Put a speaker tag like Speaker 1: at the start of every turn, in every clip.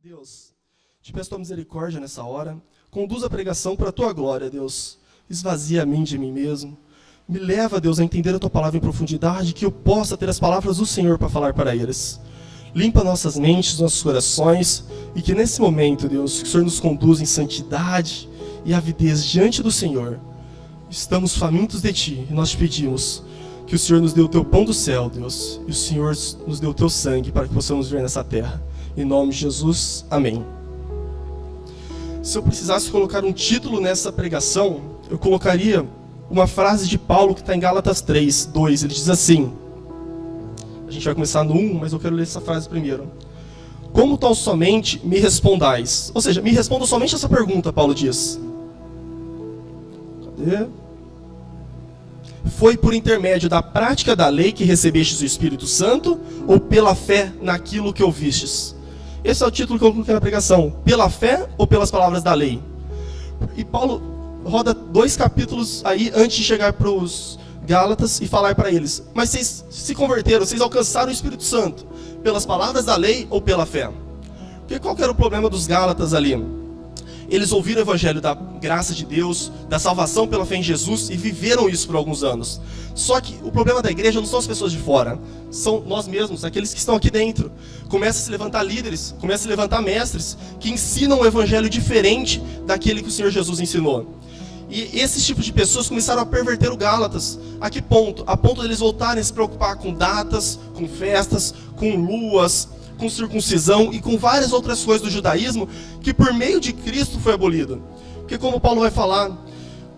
Speaker 1: Deus, te peço tua misericórdia nessa hora. Conduz a pregação para a tua glória, Deus. Esvazia a mim de mim mesmo. Me leva, Deus, a entender a tua palavra em profundidade, que eu possa ter as palavras do Senhor para falar para eles. Limpa nossas mentes, nossos corações, e que nesse momento, Deus, que o Senhor nos conduza em santidade e avidez diante do Senhor. Estamos famintos de ti e nós te pedimos que o Senhor nos dê o teu pão do céu, Deus, e o Senhor nos dê o teu sangue para que possamos viver nessa terra. Em nome de Jesus, amém. Se eu precisasse colocar um título nessa pregação, eu colocaria uma frase de Paulo que está em Gálatas 3, 2. Ele diz assim, a gente vai começar no 1, mas eu quero ler essa frase primeiro. Como tão somente me respondais? Ou seja, me respondam somente essa pergunta, Paulo diz. Cadê? Foi por intermédio da prática da lei que recebestes o Espírito Santo, ou pela fé naquilo que ouvistes? Esse é o título que eu coloquei na pregação. Pela fé ou pelas palavras da lei? E Paulo roda 2 capítulos aí antes de chegar para os Gálatas e falar para eles. Mas vocês se converteram, vocês alcançaram o Espírito Santo pelas palavras da lei ou pela fé? Porque qual que era o problema dos Gálatas ali? Eles ouviram o evangelho da graça de Deus, da salvação pela fé em Jesus e viveram isso por alguns anos. Só que o problema da igreja não são as pessoas de fora, são nós mesmos, aqueles que estão aqui dentro. Começa a se levantar líderes, começa a se levantar mestres que ensinam um evangelho diferente daquele que o Senhor Jesus ensinou. E esses tipos de pessoas começaram a perverter o Gálatas. A que ponto? A ponto de eles voltarem a se preocupar com datas, com festas, com luas, com circuncisão e com várias outras coisas do judaísmo que por meio de Cristo foi abolida. Porque como Paulo vai falar,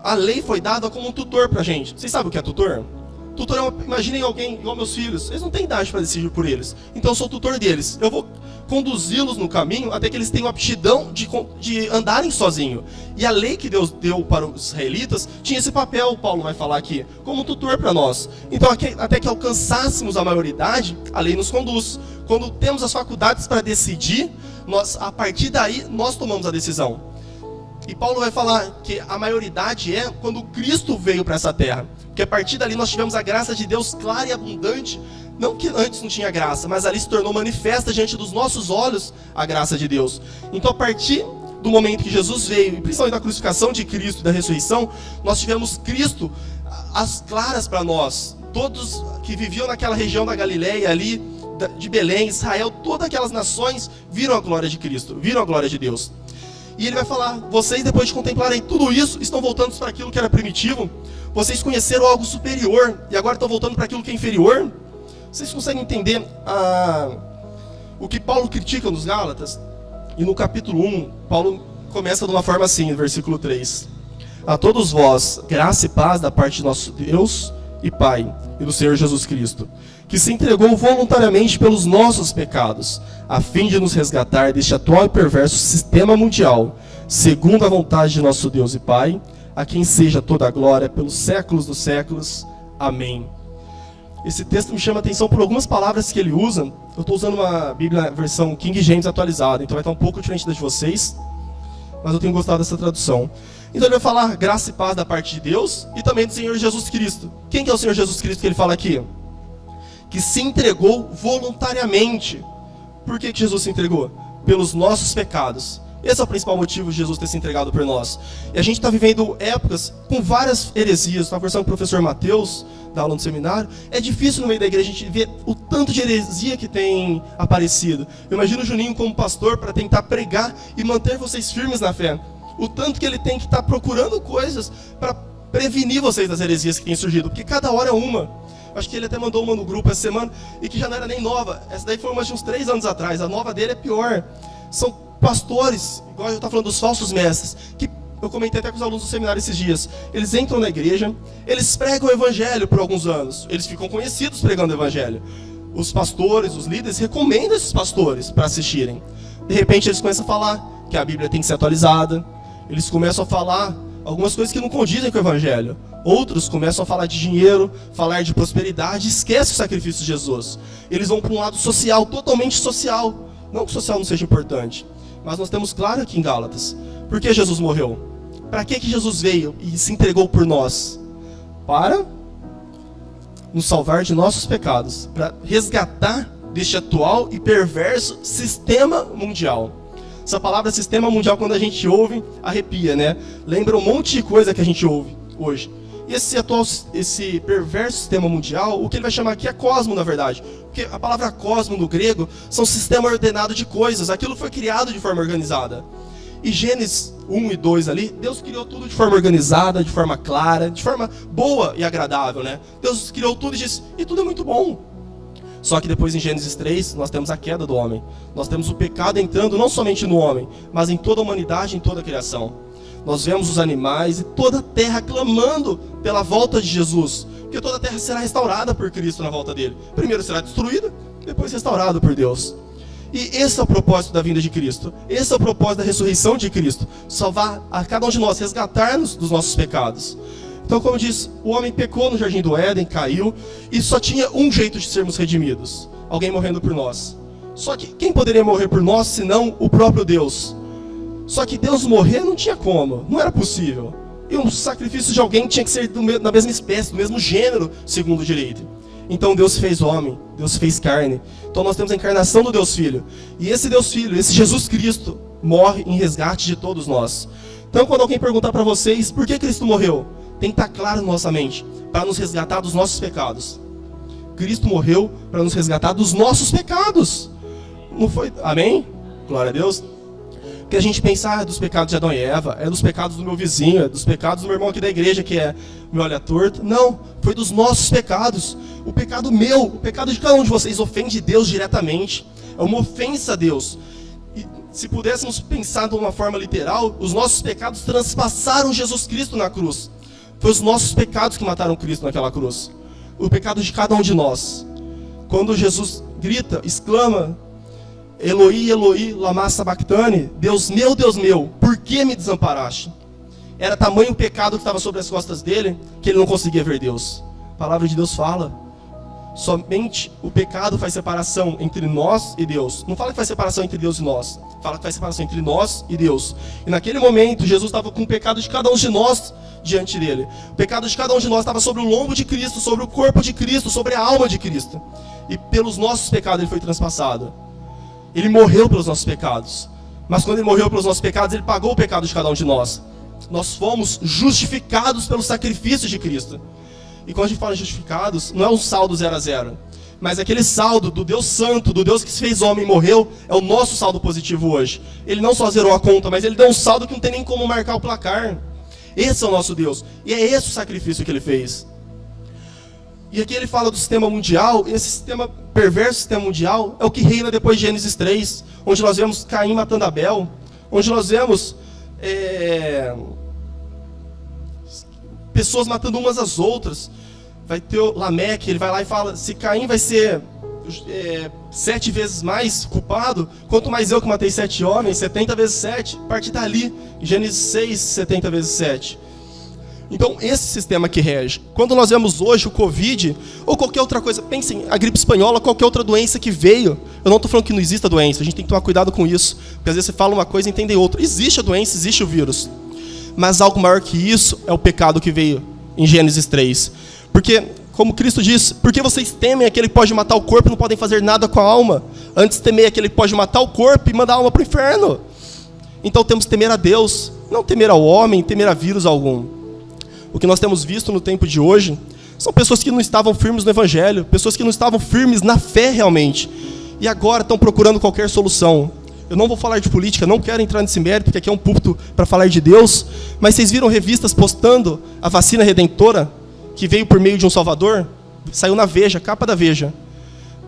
Speaker 1: a lei foi dada como um tutor pra gente. Vocês sabem o que é tutor? Tutor é imaginem alguém igual meus filhos, eles não têm idade para decidir por eles. Então eu sou o tutor deles. Eu vou conduzi-los no caminho até que eles tenham aptidão de andarem sozinhos. E a lei que Deus deu para os israelitas tinha esse papel, Paulo vai falar aqui, como um tutor para nós. Então até que alcançássemos a maioridade, a lei nos conduz. Quando temos as faculdades para decidir, a partir daí nós tomamos a decisão. E Paulo vai falar que a maioridade é quando Cristo veio para essa terra. Porque a partir dali nós tivemos a graça de Deus clara e abundante. Não que antes não tinha graça, mas ali se tornou manifesta diante dos nossos olhos a graça de Deus. Então a partir do momento que Jesus veio, e principalmente da crucificação de Cristo e da ressurreição, nós tivemos Cristo as claras para nós. Todos que viviam naquela região da Galileia ali, de Belém, Israel, todas aquelas nações viram a glória de Cristo, viram a glória de Deus. E ele vai falar, vocês depois de contemplarem tudo isso, estão voltando para aquilo que era primitivo, vocês conheceram algo superior, e agora estão voltando para aquilo que é inferior. Vocês conseguem entender o que Paulo critica nos Gálatas? E no capítulo 1, Paulo começa de uma forma assim, no versículo 3. A todos vós, graça e paz da parte de nosso Deus e Pai, e do Senhor Jesus Cristo, que se entregou voluntariamente pelos nossos pecados, a fim de nos resgatar deste atual e perverso sistema mundial, segundo a vontade de nosso Deus e Pai, a quem seja toda a glória pelos séculos dos séculos. Amém. Esse texto me chama a atenção por algumas palavras que ele usa. Eu estou usando uma Bíblia versão King James atualizada, então vai estar um pouco diferente da de vocês, mas eu tenho gostado dessa tradução. Então ele vai falar graça e paz da parte de Deus e também do Senhor Jesus Cristo. Quem que é o Senhor Jesus Cristo que ele fala aqui? Que se entregou voluntariamente. Por que Jesus se entregou? Pelos nossos pecados. Esse é o principal motivo de Jesus ter se entregado por nós. E a gente está vivendo épocas com várias heresias. Estava conversando com o professor Mateus, da aula no seminário. É difícil no meio da igreja a gente ver o tanto de heresia que tem aparecido. Eu imagino o Juninho como pastor para tentar pregar e manter vocês firmes na fé. O tanto que ele tem que estar procurando coisas para prevenir vocês das heresias que têm surgido. Porque cada hora é uma. Acho que ele até mandou uma no grupo essa semana e que já não era nem nova. Essa daí foi uma de uns 3 anos atrás. A nova dele é pior. São pastores, igual eu estava falando dos falsos mestres, que eu comentei até com os alunos do seminário esses dias. Eles entram na igreja, eles pregam o evangelho por alguns anos. Eles ficam conhecidos pregando o evangelho. Os pastores, os líderes, recomendam esses pastores para assistirem. De repente eles começam a falar que a Bíblia tem que ser atualizada. Eles começam a falar algumas coisas que não condizem com o evangelho. Outros começam a falar de dinheiro, falar de prosperidade, esquecem o sacrifício de Jesus. Eles vão para um lado social, totalmente social. Não que o social não seja importante, mas nós temos claro aqui em Gálatas. Por que Jesus morreu? Para que Jesus veio e se entregou por nós? Para nos salvar de nossos pecados, para resgatar deste atual e perverso sistema mundial. Essa palavra sistema mundial, quando a gente ouve, arrepia, né? Lembra um monte de coisa que a gente ouve hoje. E esse perverso sistema mundial, o que ele vai chamar aqui é cosmo, na verdade. Porque a palavra cosmo no grego são sistema ordenado de coisas. Aquilo foi criado de forma organizada. E Gênesis 1 e 2 ali, Deus criou tudo de forma organizada, de forma clara, de forma boa e agradável, né? Deus criou tudo e disse, e tudo é muito bom. Só que depois em Gênesis 3, nós temos a queda do homem. Nós temos o pecado entrando não somente no homem, mas em toda a humanidade, em toda a criação. Nós vemos os animais e toda a terra clamando pela volta de Jesus. Porque toda a terra será restaurada por Cristo na volta dele. Primeiro será destruída, depois restaurada por Deus. E esse é o propósito da vinda de Cristo. Esse é o propósito da ressurreição de Cristo. Salvar a cada um de nós, resgatar-nos dos nossos pecados. Então, como diz, o homem pecou no jardim do Éden, caiu, e só tinha um jeito de sermos redimidos. Alguém morrendo por nós. Só que quem poderia morrer por nós, senão o próprio Deus? Só que Deus morrer não tinha como, não era possível. E um sacrifício de alguém tinha que ser da mesma espécie, do mesmo gênero, segundo o direito. Então Deus fez homem, Deus fez carne. Então nós temos a encarnação do Deus Filho. E esse Deus Filho, esse Jesus Cristo, morre em resgate de todos nós. Então quando alguém perguntar para vocês, por que Cristo morreu? Tem que estar claro na nossa mente, para nos resgatar dos nossos pecados. Cristo morreu para nos resgatar dos nossos pecados. Não foi? Amém? Glória a Deus. Porque a gente pensa dos pecados de Adão e Eva, é dos pecados do meu vizinho, é dos pecados do meu irmão aqui da igreja que me olha torto. Não, foi dos nossos pecados. O pecado meu, o pecado de cada um de vocês ofende Deus diretamente. É uma ofensa a Deus. E se pudéssemos pensar de uma forma literal, os nossos pecados transpassaram Jesus Cristo na cruz. Foi os nossos pecados que mataram Cristo naquela cruz. O pecado de cada um de nós. Quando Jesus grita, exclama, Eloi, Eloi, lama sabachthani, Deus meu, por que me desamparaste? Era tamanho o pecado que estava sobre as costas dele, que ele não conseguia ver Deus. A palavra de Deus fala, somente o pecado faz separação entre nós e Deus. Não fala que faz separação entre Deus e nós, fala que faz separação entre nós e Deus. E naquele momento, Jesus estava com o pecado de cada um de nós diante dele. O pecado de cada um de nós estava sobre o lombo de Cristo, sobre o corpo de Cristo, sobre a alma de Cristo. E pelos nossos pecados ele foi transpassado. Ele morreu pelos nossos pecados. Mas quando ele morreu pelos nossos pecados, ele pagou o pecado de cada um de nós. Nós fomos justificados pelo sacrifício de Cristo. E quando a gente fala justificados, não é um saldo 0 a 0. Mas aquele saldo do Deus Santo, do Deus que se fez homem e morreu, é o nosso saldo positivo hoje. Ele não só zerou a conta, mas ele deu um saldo que não tem nem como marcar o placar. Esse é o nosso Deus. E é esse o sacrifício que ele fez. E aqui ele fala do sistema mundial. Esse sistema perverso, sistema mundial, é o que reina depois de Gênesis 3, onde nós vemos Caim matando Abel, onde nós vemos pessoas matando umas às outras. Vai ter o Lameque, ele vai lá e fala, se Caim vai ser 7 vezes mais culpado, quanto mais eu que matei 7 homens, 70 vezes 7, a partir dali, Gênesis 6, 70 vezes 7. Então, esse sistema que rege. Quando nós vemos hoje o Covid, ou qualquer outra coisa, pensem, a gripe espanhola, qualquer outra doença que veio, eu não estou falando que não exista doença, a gente tem que tomar cuidado com isso, porque às vezes você fala uma coisa e entende outra. Existe a doença, existe o vírus, mas algo maior que isso é o pecado que veio em Gênesis 3. Porque, como Cristo disse, porque vocês temem aquele que pode matar o corpo e não podem fazer nada com a alma? Antes temei aquele que pode matar o corpo e mandar a alma para o inferno. Então temos que temer a Deus, não temer ao homem, temer a vírus algum. O que nós temos visto no tempo de hoje são pessoas que não estavam firmes no Evangelho, pessoas que não estavam firmes na fé realmente, e agora estão procurando qualquer solução. Eu não vou falar de política, não quero entrar nesse mérito, porque aqui é um púlpito para falar de Deus, mas vocês viram revistas postando a vacina redentora, que veio por meio de um Salvador? Saiu na Veja, capa da Veja.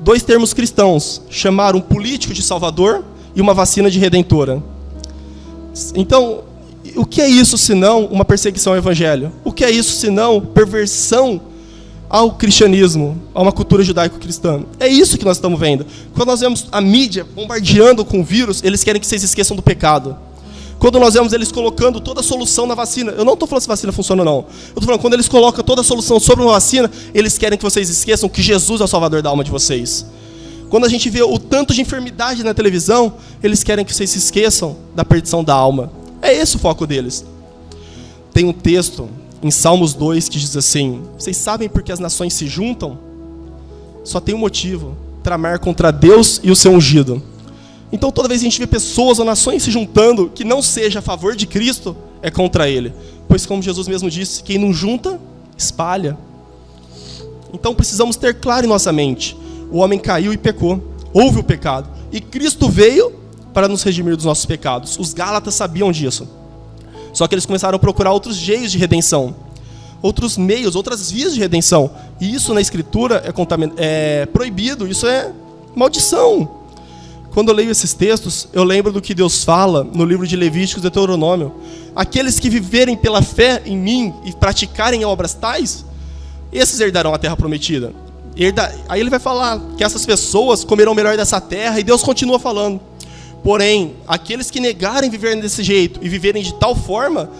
Speaker 1: 2 termos cristãos chamaram um político de Salvador e uma vacina de redentora. Então, o que é isso senão uma perseguição ao Evangelho? O que é isso senão perversão ao cristianismo, a uma cultura judaico-cristã? É isso que nós estamos vendo. Quando nós vemos a mídia bombardeando com o vírus, eles querem que vocês esqueçam do pecado. Quando nós vemos eles colocando toda a solução na vacina, eu não estou falando se a vacina funciona ou não. Eu estou falando, quando eles colocam toda a solução sobre uma vacina, eles querem que vocês esqueçam que Jesus é o Salvador da alma de vocês. Quando a gente vê o tanto de enfermidade na televisão, eles querem que vocês se esqueçam da perdição da alma. É esse o foco deles. Tem um texto em Salmos 2 que diz assim: vocês sabem por que as nações se juntam? Só tem um motivo: tramar contra Deus e o seu ungido. Então toda vez que a gente vê pessoas ou nações se juntando que não seja a favor de Cristo, é contra ele. Pois como Jesus mesmo disse, quem não junta, espalha. Então precisamos ter claro em nossa mente, o homem caiu e pecou, houve o pecado, e Cristo veio para nos redimir dos nossos pecados. Os Gálatas sabiam disso. Só que eles começaram a procurar outros jeitos de redenção, outros meios, outras vias de redenção. E isso na Escritura é proibido, isso é maldição. Quando eu leio esses textos, eu lembro do que Deus fala no livro de Levíticos e Deuteronômio. Aqueles que viverem pela fé em mim e praticarem obras tais, esses herdarão a terra prometida. Aí ele vai falar que essas pessoas comerão melhor dessa terra, e Deus continua falando. Porém, aqueles que negarem viver desse jeito e viverem de tal forma,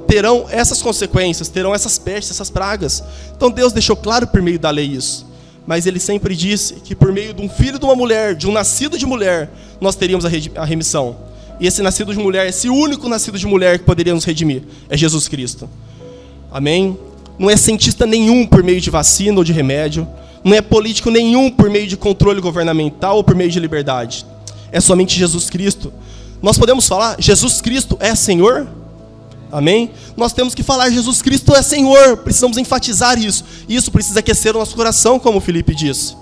Speaker 1: terão essas consequências, terão essas pestes, essas pragas. Então Deus deixou claro por meio da lei isso. Mas ele sempre disse que por meio de um filho de uma mulher, de um nascido de mulher, nós teríamos a remissão. E esse nascido de mulher, esse único nascido de mulher que poderia nos redimir, é Jesus Cristo. Amém? Não é cientista nenhum por meio de vacina ou de remédio. Não é político nenhum por meio de controle governamental ou por meio de liberdade. É somente Jesus Cristo. Nós podemos falar, Jesus Cristo é Senhor? Amém? Nós temos que falar, Jesus Cristo é Senhor. Precisamos enfatizar isso. Isso precisa aquecer o nosso coração, como o Felipe disse.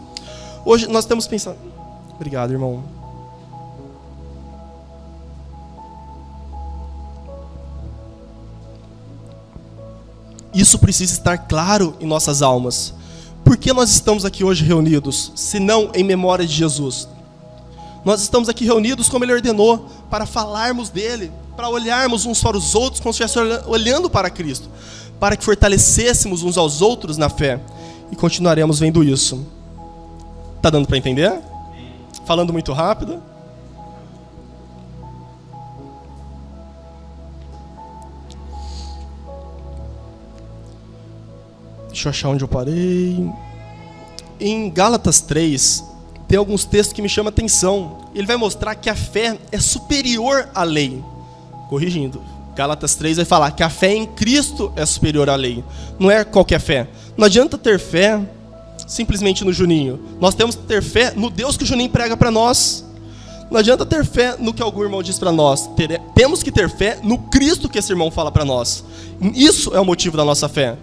Speaker 1: Hoje nós temos pensado... Obrigado, irmão. Isso precisa estar claro em nossas almas. Por que nós estamos aqui hoje reunidos, se não em memória de Jesus? Nós estamos aqui reunidos como Ele ordenou, para falarmos dEle, para olharmos uns para os outros, como se estivesse olhando para Cristo, para que fortalecêssemos uns aos outros na fé, e continuaremos vendo isso. Está dando para entender? Falando muito rápido? Deixa eu achar onde eu parei. Em Gálatas 3, tem alguns textos que me chamam a atenção. Ele vai mostrar que a fé é superior à lei. Corrigindo, Gálatas 3 vai falar que a fé em Cristo é superior à lei. Não é qualquer fé. Não adianta ter fé simplesmente no Juninho. Nós temos que ter fé no Deus que o Juninho prega para nós. Não adianta ter fé no que algum irmão diz para nós. Temos que ter fé no Cristo que esse irmão fala para nós. Isso é o motivo da nossa fé.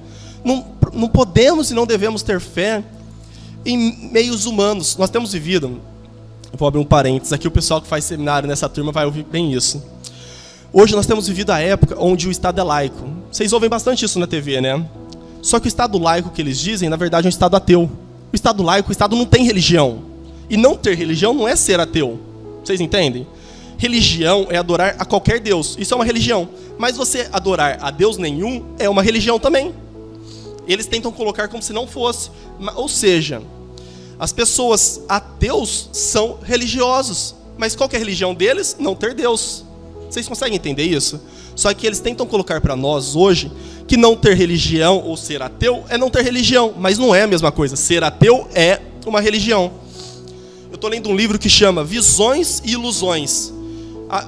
Speaker 1: Não podemos e não devemos ter fé em meios humanos. Nós temos vivido, vou abrir um parênteses aqui, o pessoal que faz seminário nessa turma vai ouvir bem isso. Hoje nós temos vivido a época onde o Estado é laico. Vocês ouvem bastante isso na TV, né? Só que o Estado laico que eles dizem, na verdade, é um Estado ateu. O Estado laico, o Estado não tem religião. E não ter religião não é ser ateu. Vocês entendem? Religião é adorar a qualquer Deus. Isso é uma religião. Mas você adorar a Deus nenhum é uma religião também. Eles tentam colocar como se não fosse. Ou seja, as pessoas ateus são religiosos. Mas qual que é a religião deles? Não ter Deus. Vocês conseguem entender isso? Só que eles tentam colocar para nós hoje que não ter religião ou ser ateu é não ter religião. Mas não é a mesma coisa. Ser ateu é uma religião. Eu estou lendo um livro que chama Visões e Ilusões.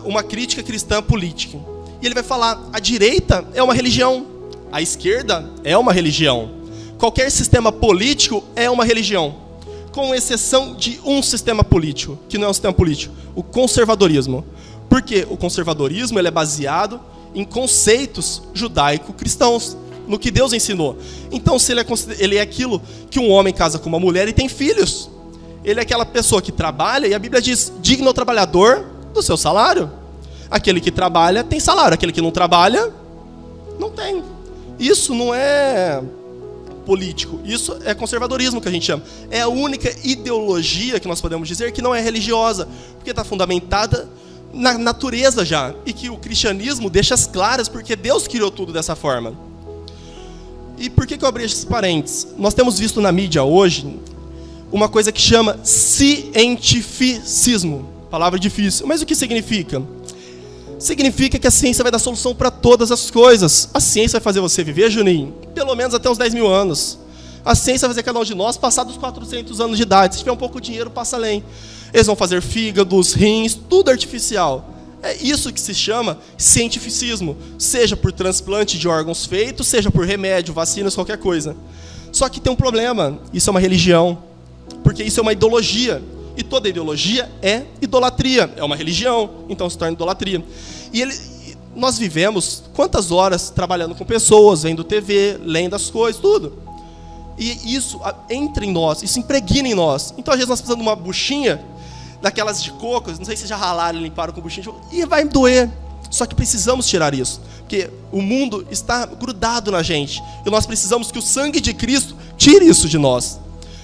Speaker 1: Uma crítica cristã política. E ele vai falar, a direita é uma religião. A esquerda é uma religião. Qualquer sistema político é uma religião. Com exceção de um sistema político, que não é um sistema político, o conservadorismo. Porque o conservadorismo ele é baseado em conceitos judaico-cristãos, no que Deus ensinou. Então, se ele é aquilo que um homem casa com uma mulher e tem filhos. Ele é aquela pessoa que trabalha, e a Bíblia diz, digno ao trabalhador do seu salário. Aquele que trabalha tem salário, aquele que não trabalha, não tem. Isso não é político, isso é conservadorismo que a gente chama. É a única ideologia que nós podemos dizer que não é religiosa, porque está fundamentada na natureza já, e que o cristianismo deixa as claras, porque Deus criou tudo dessa forma. E por que eu abri esses parênteses? Nós temos visto na mídia hoje uma coisa que chama cientificismo. Palavra difícil, mas o que significa? Significa que a ciência vai dar solução para todas as coisas. A ciência vai fazer você viver, Juninho, pelo menos até uns 10 mil anos. A ciência vai fazer cada um de nós passar dos 400 anos de idade. Se tiver um pouco de dinheiro, passa além. Eles vão fazer fígados, rins, tudo artificial. É isso que se chama cientificismo. Seja por transplante de órgãos feitos, seja por remédio, vacinas, qualquer coisa. Só que tem um problema. Isso é uma religião. Porque isso é uma ideologia. E toda ideologia é idolatria, é uma religião, então se torna idolatria. Nós vivemos quantas horas trabalhando com pessoas, vendo TV, lendo as coisas, tudo. E isso entra em nós, isso impregna em nós. Então, às vezes, nós precisamos de uma buchinha, daquelas de coco, não sei se já ralaram e limparam com buchinha, e vai doer. Só que precisamos tirar isso, porque o mundo está grudado na gente, e nós precisamos que o sangue de Cristo tire isso de nós.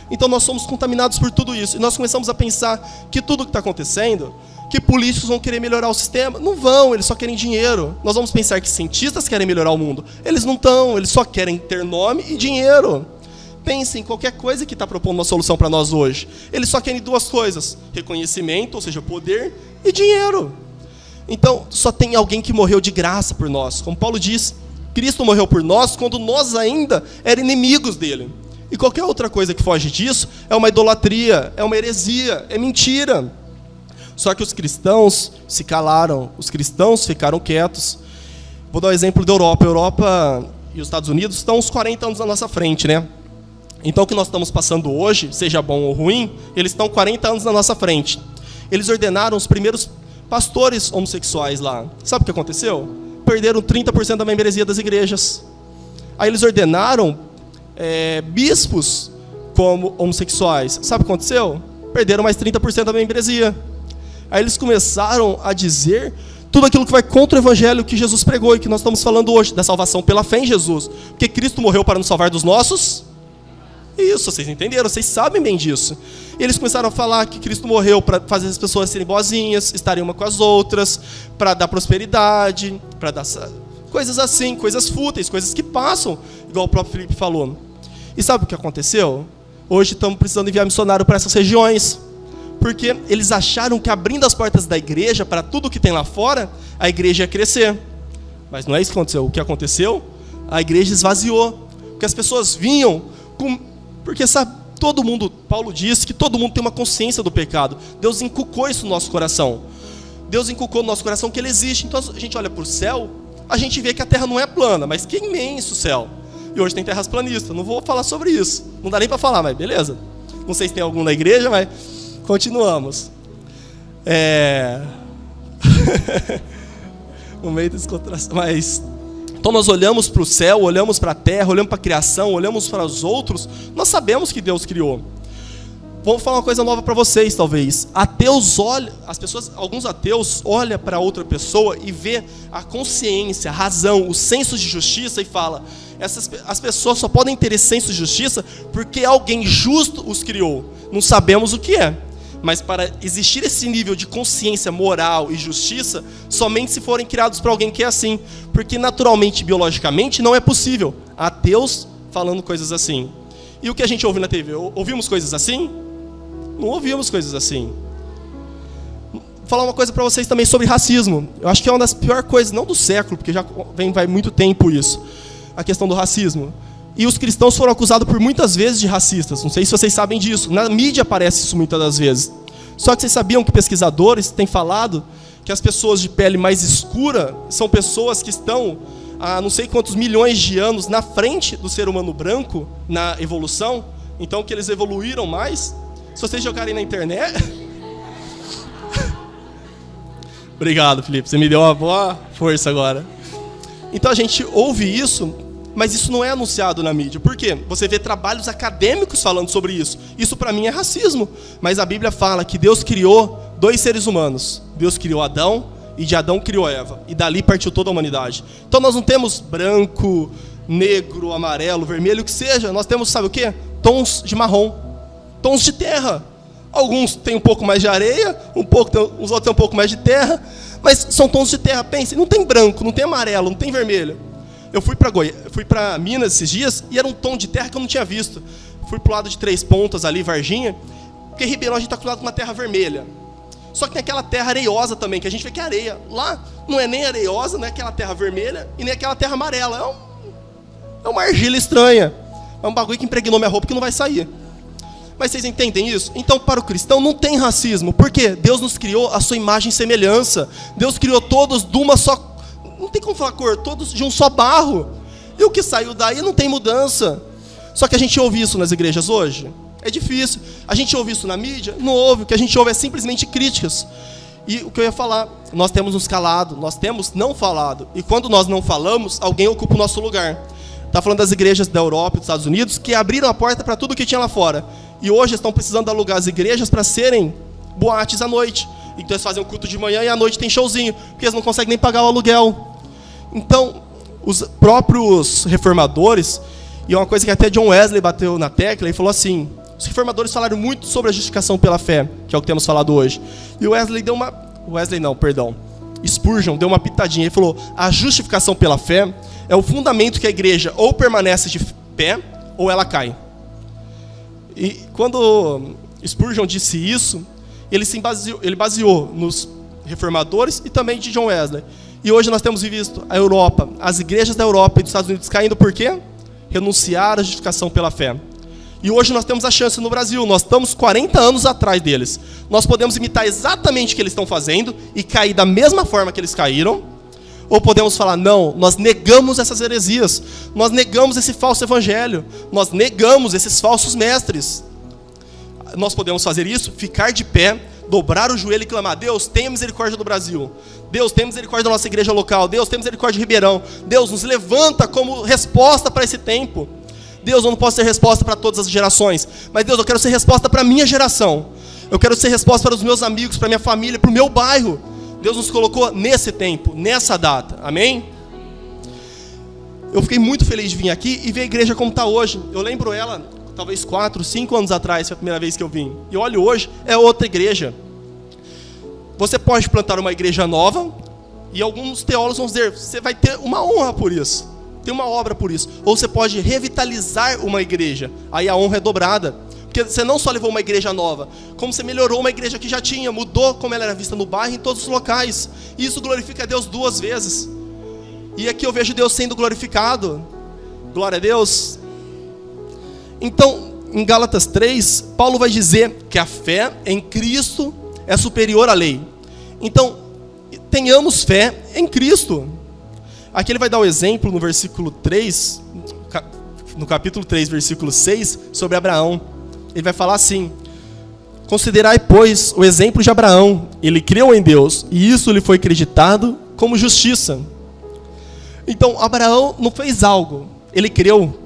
Speaker 1: Então, nós somos contaminados por tudo isso, e nós começamos a pensar que tudo que está acontecendo, que políticos vão querer melhorar o sistema. Não vão, eles só querem dinheiro. Nós vamos pensar que cientistas querem melhorar o mundo. Eles não estão, eles só querem ter nome e dinheiro. Pensem em qualquer coisa que está propondo uma solução para nós hoje. Eles só querem duas coisas: reconhecimento, ou seja, poder, e dinheiro. Então, só tem alguém que morreu de graça por nós. Como Paulo diz, Cristo morreu por nós quando nós ainda éramos inimigos dele. E qualquer outra coisa que foge disso é uma idolatria, é uma heresia, é mentira. Só que os cristãos se calaram, os cristãos ficaram quietos. Vou dar um exemplo da Europa. A Europa e os Estados Unidos estão uns 40 anos na nossa frente, né? Então, o que nós estamos passando hoje, seja bom ou ruim, eles estão 40 anos na nossa frente. Eles ordenaram os primeiros pastores homossexuais lá. Sabe o que aconteceu? Perderam 30% da membresia das igrejas. Aí eles ordenaram bispos como homossexuais. Sabe o que aconteceu? Perderam mais 30% da membresia. Aí eles começaram a dizer tudo aquilo que vai contra o evangelho que Jesus pregou e que nós estamos falando hoje, da salvação pela fé em Jesus. Porque Cristo morreu para nos salvar dos nossos. Isso, vocês entenderam, vocês sabem bem disso. E eles começaram a falar que Cristo morreu para fazer as pessoas serem boazinhas, estarem uma com as outras, para dar prosperidade, para dar coisas assim, coisas fúteis, coisas que passam, igual o próprio Felipe falou. E sabe o que aconteceu? Hoje estamos precisando enviar missionário para essas regiões, porque eles acharam que abrindo as portas da igreja para tudo que tem lá fora, a igreja ia crescer. Mas não é isso que aconteceu. O que aconteceu? A igreja esvaziou, porque as pessoas vinham porque sabe, todo mundo, Paulo disse que todo mundo tem uma consciência do pecado. Deus inculcou isso no nosso coração. Deus inculcou no nosso coração que ele existe. Então a gente olha para o céu, a gente vê que a terra não é plana, mas que imenso o céu. E hoje tem terras planistas, não vou falar sobre isso. Não dá nem para falar, mas beleza. Não sei se tem algum na igreja, mas continuamos. O meio da descontração, mas... Então nós olhamos para o céu, olhamos para a terra, olhamos para a criação, olhamos para os outros, nós sabemos que Deus criou. Vou falar uma coisa nova para vocês, talvez. Ateus olham, alguns ateus olham para outra pessoa e vê a consciência, a razão, o senso de justiça e fala: as pessoas só podem ter esse senso de justiça porque alguém justo os criou. Não sabemos o que é. Mas para existir esse nível de consciência moral e justiça, somente se forem criados por alguém que é assim. Porque naturalmente, biologicamente, não é possível. Ateus falando coisas assim. E o que a gente ouve na TV? Ouvimos coisas assim? Não ouvimos coisas assim. Vou falar uma coisa para vocês também sobre racismo. Eu acho que é uma das piores coisas, não do século, porque já vai muito tempo isso. A questão do racismo. E os cristãos foram acusados por muitas vezes de racistas. Não sei se vocês sabem disso. Na mídia aparece isso muitas das vezes. Só que vocês sabiam que pesquisadores têm falado que as pessoas de pele mais escura são pessoas que estão há não sei quantos milhões de anos na frente do ser humano branco na evolução. Então que eles evoluíram mais. Se vocês jogarem na internet... Obrigado, Felipe. Você me deu uma boa força agora. Então a gente ouve isso... Mas isso não é anunciado na mídia. Por quê? Você vê trabalhos acadêmicos falando sobre isso. Isso para mim é racismo. Mas a Bíblia fala que Deus criou dois seres humanos. Deus criou Adão e de Adão criou Eva. E dali partiu toda a humanidade. Então nós não temos branco, negro, amarelo, vermelho, o que seja. Nós temos, sabe o quê? Tons de marrom. Tons de terra. Alguns têm um pouco mais de areia, os outros têm um pouco mais de terra. Mas são tons de terra. Pense, não tem branco, não tem amarelo, não tem vermelho. Eu fui para Minas esses dias e era um tom de terra que eu não tinha visto. Fui para o lado de Três Pontas ali, Varginha, porque em Ribeirão a gente está acostumado com uma terra vermelha. Só que tem aquela terra areiosa também, que a gente vê que é areia. Lá não é nem areiosa, não é aquela terra vermelha e nem aquela terra amarela. É uma argila estranha. É um bagulho que impregnou minha roupa que não vai sair. Mas vocês entendem isso? Então, para o cristão não tem racismo. Por quê? Deus nos criou a sua imagem e semelhança. Deus criou todos de uma só... Não tem como falar cor, todos de um só barro. E o que saiu daí não tem mudança. Só que a gente ouve isso nas igrejas hoje. É difícil. A gente ouve isso na mídia? Não ouve. O que a gente ouve é simplesmente críticas. E o que eu ia falar, nós temos nos calado, nós temos não falado. E quando nós não falamos, alguém ocupa o nosso lugar. Está falando das igrejas da Europa e dos Estados Unidos que abriram a porta para tudo que tinha lá fora. E hoje estão precisando alugar as igrejas para serem boates à noite. Então eles fazem o culto de manhã e à noite tem showzinho, porque eles não conseguem nem pagar o aluguel. Então, os próprios reformadores, e é uma coisa que até John Wesley bateu na tecla, ele falou assim, os reformadores falaram muito sobre a justificação pela fé, que é o que temos falado hoje. E o Spurgeon deu uma pitadinha, ele falou, a justificação pela fé é o fundamento que a igreja ou permanece de pé, ou ela cai. E quando Spurgeon disse isso, ele baseou nos reformadores e também de John Wesley. E hoje nós temos visto a Europa, as igrejas da Europa e dos Estados Unidos caindo por quê? Renunciar à justificação pela fé. E hoje nós temos a chance no Brasil, nós estamos 40 anos atrás deles. Nós podemos imitar exatamente o que eles estão fazendo e cair da mesma forma que eles caíram, ou podemos falar, não, nós negamos essas heresias, nós negamos esse falso evangelho, nós negamos esses falsos mestres. Nós podemos fazer isso, ficar de pé, dobrar o joelho e clamar, Deus, tenha misericórdia do Brasil. Deus, tenha misericórdia da nossa igreja local. Deus, tenha misericórdia de Ribeirão. Deus, nos levanta como resposta para esse tempo. Deus, eu não posso ser resposta para todas as gerações, mas Deus, eu quero ser resposta para a minha geração. Eu quero ser resposta para os meus amigos, para a minha família, para o meu bairro. Deus nos colocou nesse tempo, nessa data. Amém? Eu fiquei muito feliz de vir aqui e ver a igreja como está hoje. Eu lembro ela, talvez 4, 5 anos atrás, foi a primeira vez que eu vim. E olho hoje, é outra igreja. Você pode plantar uma igreja nova, e alguns teólogos vão dizer, você vai ter uma honra por isso, tem uma obra por isso. Ou você pode revitalizar uma igreja, aí a honra é dobrada. Porque você não só levou uma igreja nova, como você melhorou uma igreja que já tinha, mudou como ela era vista no bairro, em todos os locais. E isso glorifica a Deus 2 vezes. E aqui eu vejo Deus sendo glorificado. Glória a Deus. Então, em Gálatas 3, Paulo vai dizer que a fé em Cristo é superior à lei. Então, tenhamos fé em Cristo. Aqui ele vai dar um exemplo no versículo 3, no capítulo 3, versículo 6, sobre Abraão. Ele vai falar assim, considerai, pois, o exemplo de Abraão. Ele creu em Deus, e isso lhe foi acreditado como justiça. Então, Abraão não fez algo, ele creu.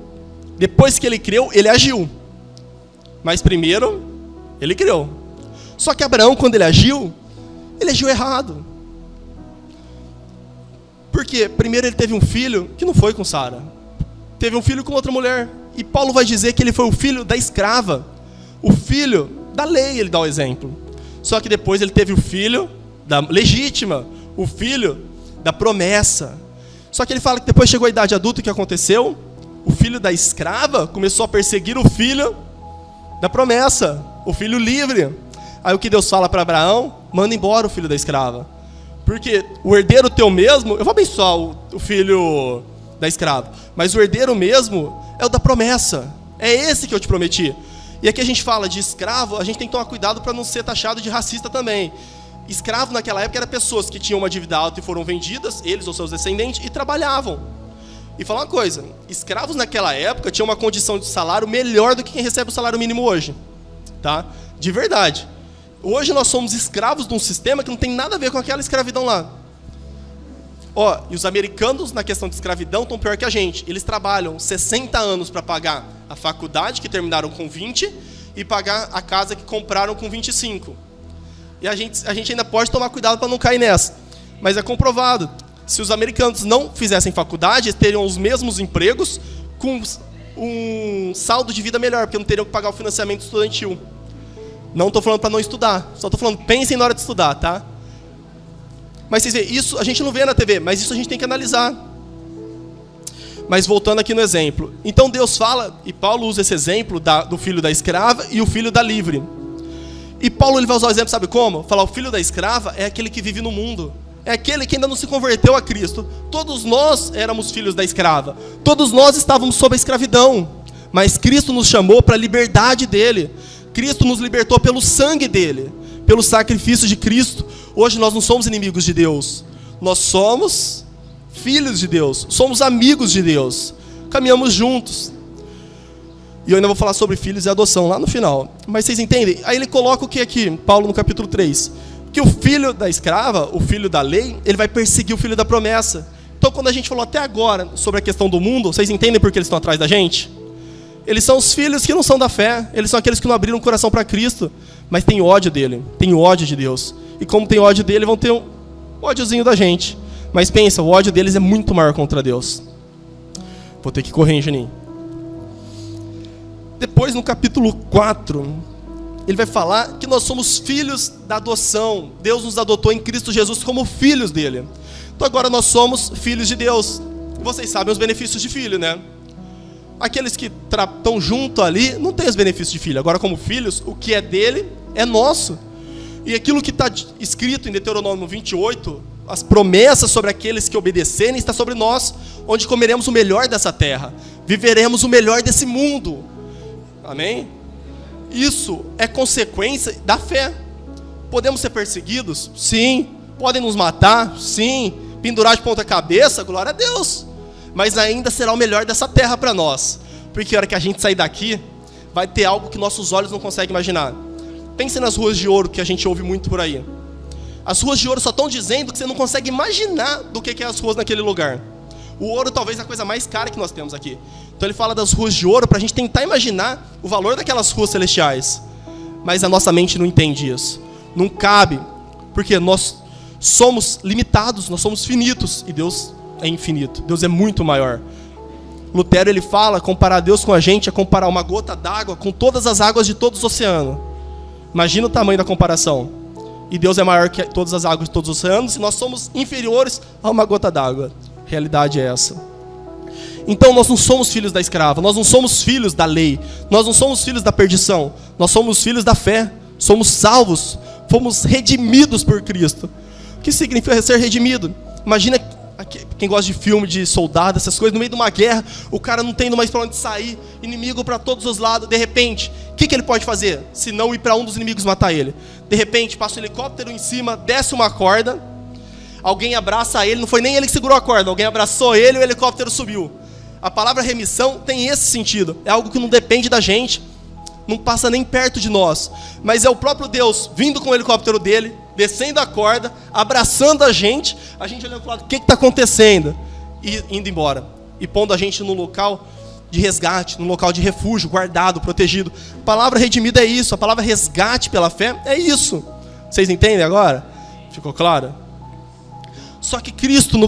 Speaker 1: Depois que ele creu, ele agiu. Mas primeiro, ele creu. Só que Abraão, quando ele agiu errado. Por quê? Primeiro ele teve um filho que não foi com Sara. Teve um filho com outra mulher. E Paulo vai dizer que ele foi o filho da escrava. O filho da lei, ele dá o exemplo. Só que depois ele teve o filho da legítima. O filho da promessa. Só que ele fala que depois chegou a idade adulta, o que aconteceu? O filho da escrava começou a perseguir o filho da promessa. O filho livre. Aí o que Deus fala para Abraão? Manda embora o filho da escrava. Porque o herdeiro teu mesmo, eu vou abençoar o filho da escrava, mas o herdeiro mesmo é o da promessa. É esse que eu te prometi. E aqui a gente fala de escravo, a gente tem que tomar cuidado para não ser taxado de racista também. Escravo naquela época eram pessoas que tinham uma dívida alta e foram vendidas, eles ou seus descendentes, e trabalhavam. E falar uma coisa, escravos naquela época tinham uma condição de salário melhor do que quem recebe o salário mínimo hoje. Tá? De verdade. Hoje nós somos escravos de um sistema que não tem nada a ver com aquela escravidão lá. E os americanos na questão de escravidão estão pior que a gente. Eles trabalham 60 anos para pagar a faculdade, que terminaram com 20, e pagar a casa que compraram com 25. E a gente ainda pode tomar cuidado para não cair nessa. Mas é comprovado. Se os americanos não fizessem faculdade, eles teriam os mesmos empregos com um saldo de vida melhor, porque não teriam que pagar o financiamento estudantil. Não estou falando para não estudar, só estou falando, pensem na hora de estudar, tá? Mas vocês veem, isso a gente não vê na TV, mas isso a gente tem que analisar. Mas voltando aqui no exemplo. Então Deus fala, e Paulo usa esse exemplo do filho da escrava e o filho da livre. E Paulo ele vai usar o exemplo, sabe como? Falar, o filho da escrava é aquele que vive no mundo. É aquele que ainda não se converteu a Cristo. Todos nós éramos filhos da escrava. Todos nós estávamos sob a escravidão. Mas Cristo nos chamou para a liberdade dele. Cristo nos libertou pelo sangue dele, pelo sacrifício de Cristo. Hoje nós não somos inimigos de Deus, nós somos filhos de Deus, somos amigos de Deus, caminhamos juntos. E eu ainda vou falar sobre filhos e adoção lá no final. Mas vocês entendem? Aí ele coloca o que aqui? Paulo no capítulo 3. Que o filho da escrava, o filho da lei, ele vai perseguir o filho da promessa. Então quando a gente falou até agora sobre a questão do mundo, vocês entendem por que eles estão atrás da gente? Eles são os filhos que não são da fé. Eles são aqueles que não abriram o coração para Cristo. Mas tem ódio dele. Tem ódio de Deus. E como tem ódio dele, vão ter um ódiozinho da gente. Mas pensa, o ódio deles é muito maior contra Deus. Vou ter que correr, hein, Juninho? Depois, no capítulo 4, ele vai falar que nós somos filhos da adoção. Deus nos adotou em Cristo Jesus como filhos dele. Então agora nós somos filhos de Deus. Vocês sabem os benefícios de filho, né? Aqueles que estão junto ali não têm os benefícios de filho. Agora, como filhos, o que é dele é nosso. E aquilo que está escrito em Deuteronômio 28, as promessas sobre aqueles que obedecerem, está sobre nós, onde comeremos o melhor dessa terra, viveremos o melhor desse mundo. Amém? Isso é consequência da fé. Podemos ser perseguidos? Sim. Podem nos matar? Sim. Pendurar de ponta cabeça? Glória a Deus. Mas ainda será o melhor dessa terra para nós. Porque a hora que a gente sair daqui, vai ter algo que nossos olhos não conseguem imaginar. Pense nas ruas de ouro que a gente ouve muito por aí. As ruas de ouro só estão dizendo que você não consegue imaginar do que é as ruas naquele lugar. O ouro talvez é a coisa mais cara que nós temos aqui. Então ele fala das ruas de ouro para a gente tentar imaginar o valor daquelas ruas celestiais. Mas a nossa mente não entende isso. Não cabe. Porque nós somos limitados, nós somos finitos. E Deus é infinito. Deus é muito maior. Lutero ele fala, comparar Deus com a gente é comparar uma gota d'água com todas as águas de todos os oceanos. Imagina o tamanho da comparação. E Deus é maior que todas as águas de todos os oceanos e nós somos inferiores a uma gota d'água. A realidade é essa. Então nós não somos filhos da escrava, nós não somos filhos da lei, nós não somos filhos da perdição, nós somos filhos da fé, somos salvos, fomos redimidos por Cristo. O que significa ser redimido? Imagina quem gosta de filme, de soldado, essas coisas, no meio de uma guerra, o cara não tendo mais para onde sair, inimigo para todos os lados, de repente, o que ele pode fazer? Se não ir para um dos inimigos matar ele. De repente, passa um helicóptero em cima, desce uma corda, alguém abraça ele, não foi nem ele que segurou a corda, alguém abraçou ele e o helicóptero subiu. A palavra remissão tem esse sentido, é algo que não depende da gente, não passa nem perto de nós, mas é o próprio Deus vindo com o helicóptero dele, descendo a corda, abraçando a gente olhando para o lado, o que está acontecendo? E indo embora, e pondo a gente num local de resgate, num local de refúgio, guardado, protegido. A palavra redimida é isso, a palavra resgate pela fé é isso. Vocês entendem agora? Ficou claro? Só que Cristo,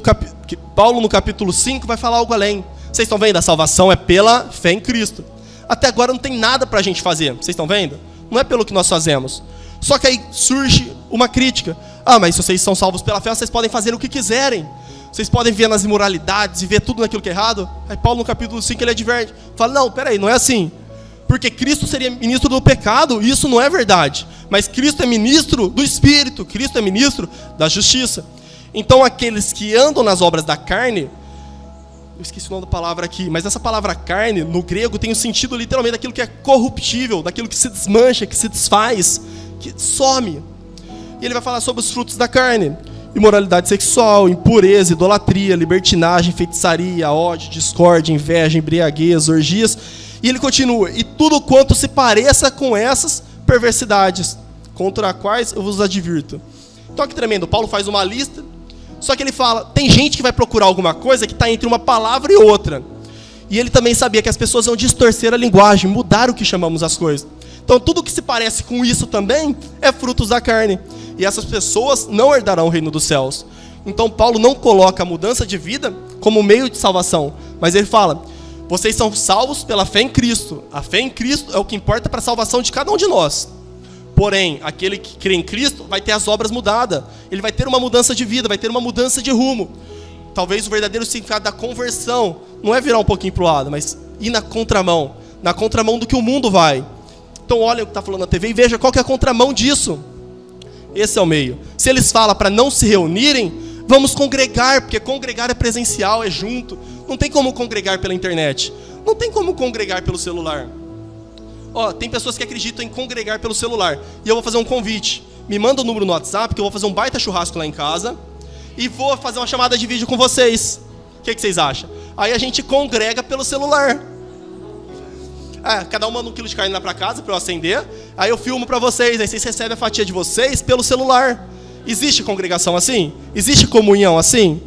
Speaker 1: Paulo no capítulo 5 vai falar algo além. Vocês estão vendo? A salvação é pela fé em Cristo. Até agora não tem nada para a gente fazer. Vocês estão vendo? Não é pelo que nós fazemos. Só que aí surge uma crítica. Ah, mas se vocês são salvos pela fé, vocês podem fazer o que quiserem. Vocês podem ver nas imoralidades e ver tudo naquilo que é errado. Aí Paulo no capítulo 5 ele adverte. Fala, não, peraí, não é assim. Porque Cristo seria ministro do pecado, e isso não é verdade. Mas Cristo é ministro do Espírito. Cristo é ministro da justiça. Então aqueles que andam nas obras da carne... Eu esqueci o nome da palavra aqui, mas essa palavra carne, no grego, tem o sentido literalmente daquilo que é corruptível, daquilo que se desmancha, que se desfaz, que some. E ele vai falar sobre os frutos da carne: imoralidade sexual, impureza, idolatria, libertinagem, feitiçaria, ódio, discórdia, inveja, embriaguez, orgias. E ele continua: e tudo quanto se pareça com essas perversidades, contra as quais eu vos advirto. Então que tremendo, Paulo faz uma lista. Só que ele fala, tem gente que vai procurar alguma coisa que está entre uma palavra e outra. E ele também sabia que as pessoas vão distorcer a linguagem, mudar o que chamamos as coisas. Então tudo que se parece com isso também é frutos da carne. E essas pessoas não herdarão o reino dos céus. Então Paulo não coloca a mudança de vida como meio de salvação. Mas ele fala, vocês são salvos pela fé em Cristo. A fé em Cristo é o que importa para a salvação de cada um de nós. Porém, aquele que crê em Cristo vai ter as obras mudadas. Ele vai ter uma mudança de vida, vai ter uma mudança de rumo. Talvez o verdadeiro significado da conversão não é virar um pouquinho para o lado, mas ir na contramão do que o mundo vai. Então olha o que está falando na TV e veja qual que é a contramão disso. Esse é o meio. Se eles falam para não se reunirem, vamos congregar, porque congregar é presencial, é junto. Não tem como congregar pela internet. Não tem como congregar pelo celular. Tem pessoas que acreditam em congregar pelo celular. E eu vou fazer um convite. Me manda o número no WhatsApp, que eu vou fazer um baita churrasco lá em casa. E vou fazer uma chamada de vídeo com vocês. O que vocês acham? Aí a gente congrega pelo celular. Cada um manda 1 quilo de carne lá para casa para eu acender, aí eu filmo para vocês, aí vocês recebem a fatia de vocês pelo celular. Existe congregação assim? Existe comunhão assim?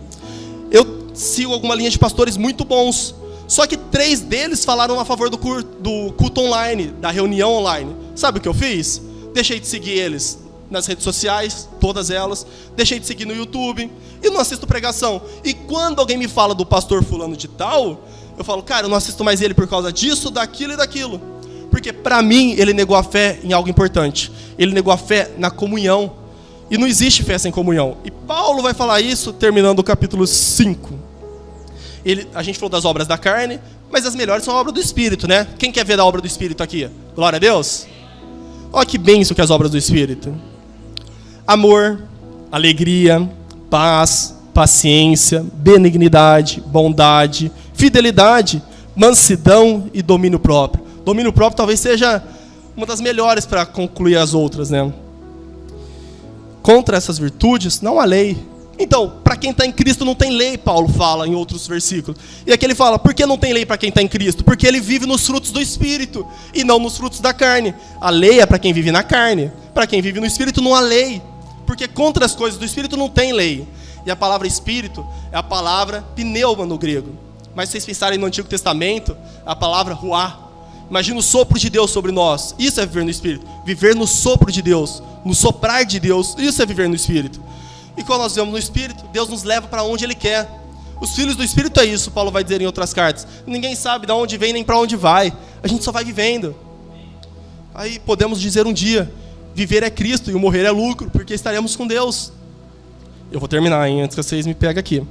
Speaker 1: Eu sigo alguma linha de pastores muito bons, só que 3 deles falaram a favor do culto online, da reunião online. Sabe o que eu fiz? Deixei de seguir eles nas redes sociais, todas elas, deixei de seguir no YouTube, e não assisto pregação. E quando alguém me fala do pastor fulano de tal, eu falo, cara, eu não assisto mais ele por causa disso, daquilo e daquilo. Porque para mim, ele negou a fé em algo importante. Ele negou a fé na comunhão. E não existe fé sem comunhão. E Paulo vai falar isso terminando o capítulo 5. A gente falou das obras da carne, mas as melhores são a obra do Espírito, né? Quem quer ver a obra do Espírito aqui? Glória a Deus. Olha que bênção que as obras do Espírito. Amor, alegria, paz, paciência, benignidade, bondade, fidelidade, mansidão e domínio próprio. Domínio próprio talvez seja uma das melhores para concluir as outras, né? Contra essas virtudes não há lei. Então, para quem está em Cristo não tem lei, Paulo fala em outros versículos. E aqui ele fala, por que não tem lei para quem está em Cristo? Porque ele vive nos frutos do Espírito e não nos frutos da carne. A lei é para quem vive na carne. Para quem vive no Espírito não há lei. Porque contra as coisas do Espírito não tem lei. E a palavra Espírito é a palavra pneuma no grego. Mas se vocês pensarem no Antigo Testamento, a palavra ruá. Imagina o sopro de Deus sobre nós. Isso é viver no Espírito. Viver no sopro de Deus, no soprar de Deus. Isso é viver no Espírito. E quando nós vivemos no Espírito, Deus nos leva para onde Ele quer. Os filhos do Espírito é isso, Paulo vai dizer em outras cartas. Ninguém sabe de onde vem nem para onde vai. A gente só vai vivendo. Aí podemos dizer um dia, viver é Cristo e o morrer é lucro, porque estaremos com Deus. Eu vou terminar, hein, antes que vocês me peguem aqui.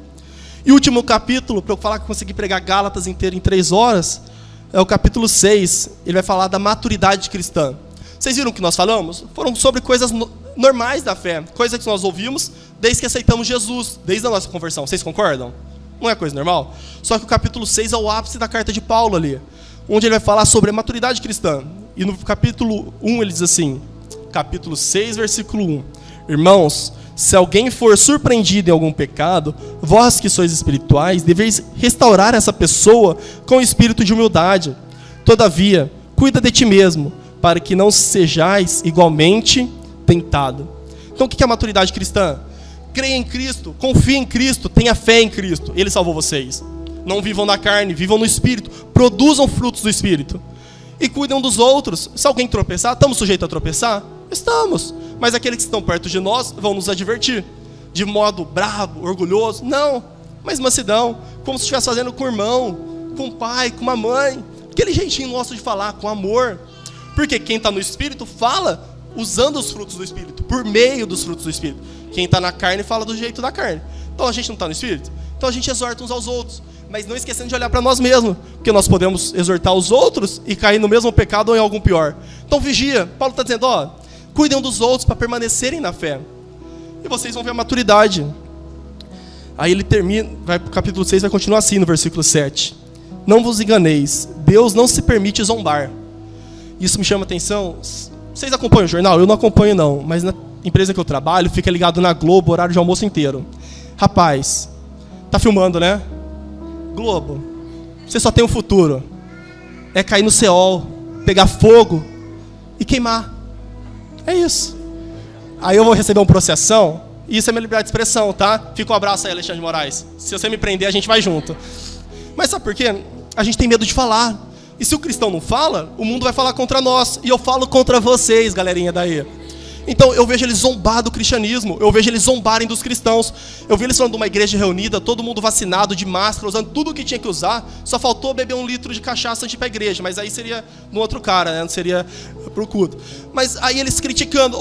Speaker 1: E o último capítulo, para eu falar que eu consegui pregar Gálatas inteiro em 3 horas, é o capítulo 6. Ele vai falar da maturidade cristã. Vocês viram o que nós falamos? Foram sobre coisas normais da fé, coisas que nós ouvimos desde que aceitamos Jesus, desde a nossa conversão. Vocês concordam? Não é coisa normal? Só que o capítulo 6 é o ápice da carta de Paulo ali, onde ele vai falar sobre a maturidade cristã. E no capítulo 1 ele diz assim, capítulo 6, versículo 1. Irmãos, se alguém for surpreendido em algum pecado, vós que sois espirituais, deveis restaurar essa pessoa com espírito de humildade. Todavia, cuida de ti mesmo, para que não sejais igualmente tentado. Então o que é a maturidade cristã? Creia em Cristo, confie em Cristo, tenha fé em Cristo. Ele salvou vocês. Não vivam na carne, vivam no Espírito. Produzam frutos do Espírito. E cuidem dos outros. Se alguém tropeçar, estamos sujeitos a tropeçar? Estamos. Mas aqueles que estão perto de nós vão nos advertir. De modo bravo, orgulhoso? Não. Mas mansidão. Como se estivesse fazendo com o irmão, com o pai, com uma mãe. Aquele jeitinho nosso de falar, com amor. Porque quem está no Espírito fala usando os frutos do Espírito, por meio dos frutos do Espírito. Quem está na carne fala do jeito da carne. Então a gente não está no Espírito? Então a gente exorta uns aos outros, mas não esquecendo de olhar para nós mesmos, porque nós podemos exortar os outros e cair no mesmo pecado ou em algum pior. Então vigia. Paulo está dizendo, cuidem dos outros para permanecerem na fé. E vocês vão ver a maturidade. Aí ele termina, vai para o capítulo 6, vai continuar assim no versículo 7. Não vos enganeis, Deus não se permite zombar. Isso me chama a atenção. Vocês acompanham o jornal? Eu não acompanho não, mas na empresa que eu trabalho, fica ligado na Globo, horário de almoço inteiro. Rapaz, tá filmando, né? Globo, você só tem um futuro. É cair no Seol, pegar fogo e queimar. É isso. Aí eu vou receber uma processão, e isso é minha liberdade de expressão, tá? Fica um abraço aí, Alexandre de Moraes. Se você me prender, a gente vai junto. Mas sabe por quê? A gente tem medo de falar. E se o cristão não fala, o mundo vai falar contra nós. E eu falo contra vocês, galerinha daí. Então eu vejo eles zombar do cristianismo. Eu vejo eles zombarem dos cristãos. Eu vi eles falando de uma igreja reunida, todo mundo vacinado, de máscara, usando tudo o que tinha que usar. Só faltou beber 1 litro de cachaça antes de ir para a igreja. Mas aí seria no outro cara, né? Não seria pro culto. Mas aí eles criticando,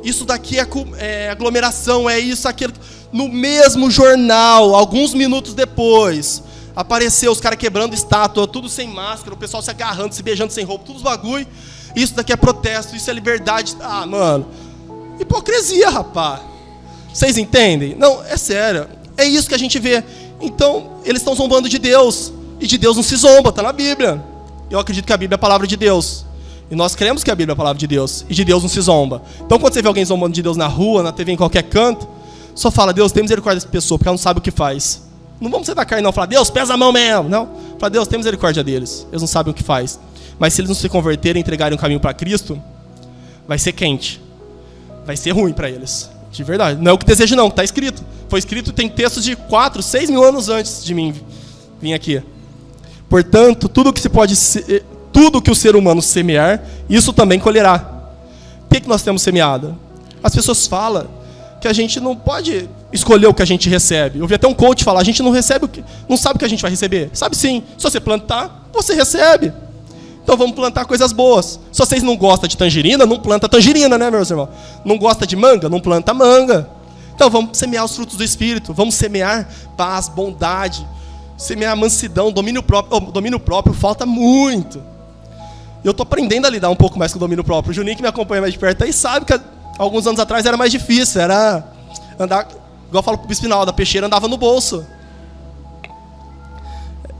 Speaker 1: isso daqui é aglomeração, é isso, aquilo. No mesmo jornal, alguns minutos depois, apareceu os caras quebrando estátua, tudo sem máscara, o pessoal se agarrando, se beijando sem roupa, tudo os bagulho. Isso daqui é protesto, isso é liberdade. Mano, hipocrisia, rapaz. Vocês entendem? Não, é sério. É isso que a gente vê. Então, eles estão zombando de Deus. E de Deus não se zomba, está na Bíblia. Eu acredito que a Bíblia é a palavra de Deus. E nós cremos que a Bíblia é a palavra de Deus. E de Deus não se zomba. Então, quando você vê alguém zombando de Deus na rua, na TV, em qualquer canto, só fala, Deus, tem misericórdia dessa pessoa, porque ela não sabe o que faz. Não vamos ser da carne, não. Falar, Deus, pesa a mão mesmo. Não. Fala, Deus, tem misericórdia deles. Eles não sabem o que faz. Mas se eles não se converterem e entregarem um caminho para Cristo, vai ser quente. Vai ser ruim para eles. De verdade. Não é o que desejo não, está escrito. Foi escrito, tem textos de 4, 6 mil anos antes de mim vir aqui. Portanto, tudo que o ser humano semear, isso também colherá. O que nós temos semeado? As pessoas falam que a gente não pode escolher o que a gente recebe. Eu vi até um coach falar, a gente não sabe o que a gente vai receber. Sabe sim, se você plantar, você recebe. Então vamos plantar coisas boas. Se vocês não gostam de tangerina, não planta tangerina, né, meus irmãos? Não gosta de manga? Não planta manga. Então vamos semear os frutos do Espírito. Vamos semear paz, bondade, semear mansidão, domínio próprio. Oh, domínio próprio falta muito. Eu estou aprendendo a lidar um pouco mais com o domínio próprio. O Juninho, que me acompanha mais de perto aí, sabe que alguns anos atrás era mais difícil. Era andar, igual eu falo para o Bispo Pinal, da peixeira andava no bolso.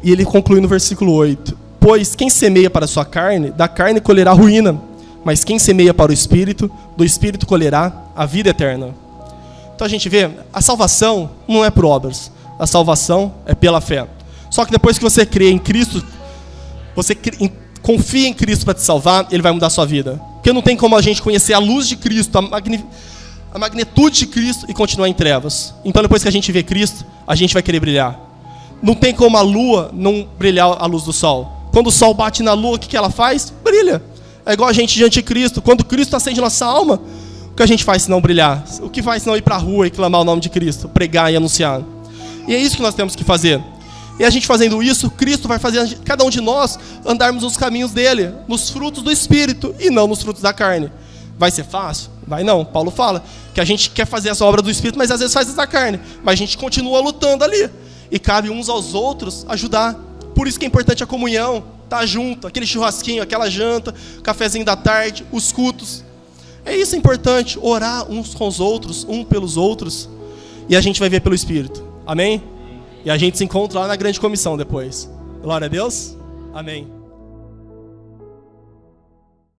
Speaker 1: E ele conclui no versículo 8. Pois quem semeia para a sua carne, da carne colherá ruína. Mas quem semeia para o Espírito, do Espírito colherá a vida eterna. Então a gente vê, a salvação não é por obras. A salvação é pela fé. Só que depois que você crê em Cristo, você confia em Cristo para te salvar, Ele vai mudar a sua vida. Porque não tem como a gente conhecer a luz de Cristo, a magnitude de Cristo e continuar em trevas. Então depois que a gente vê Cristo, a gente vai querer brilhar. Não tem como a lua não brilhar a luz do sol. Quando o sol bate na lua, o que ela faz? Brilha. É igual a gente diante de Cristo. Quando Cristo acende nossa alma, o que a gente faz se não brilhar? O que faz se não ir para a rua e clamar o nome de Cristo? Pregar e anunciar. E é isso que nós temos que fazer. E a gente fazendo isso, Cristo vai fazer cada um de nós andarmos nos caminhos dele, nos frutos do Espírito e não nos frutos da carne. Vai ser fácil? Vai não. Paulo fala que a gente quer fazer essa obra do Espírito, mas às vezes faz da carne. Mas a gente continua lutando ali. E cabe uns aos outros ajudar. Por isso que é importante a comunhão, estar junto, aquele churrasquinho, aquela janta, cafezinho da tarde, os cultos. É isso importante, orar uns com os outros, um pelos outros. E a gente vai ver pelo Espírito. Amém? E a gente se encontra lá na grande comissão depois. Glória a Deus. Amém.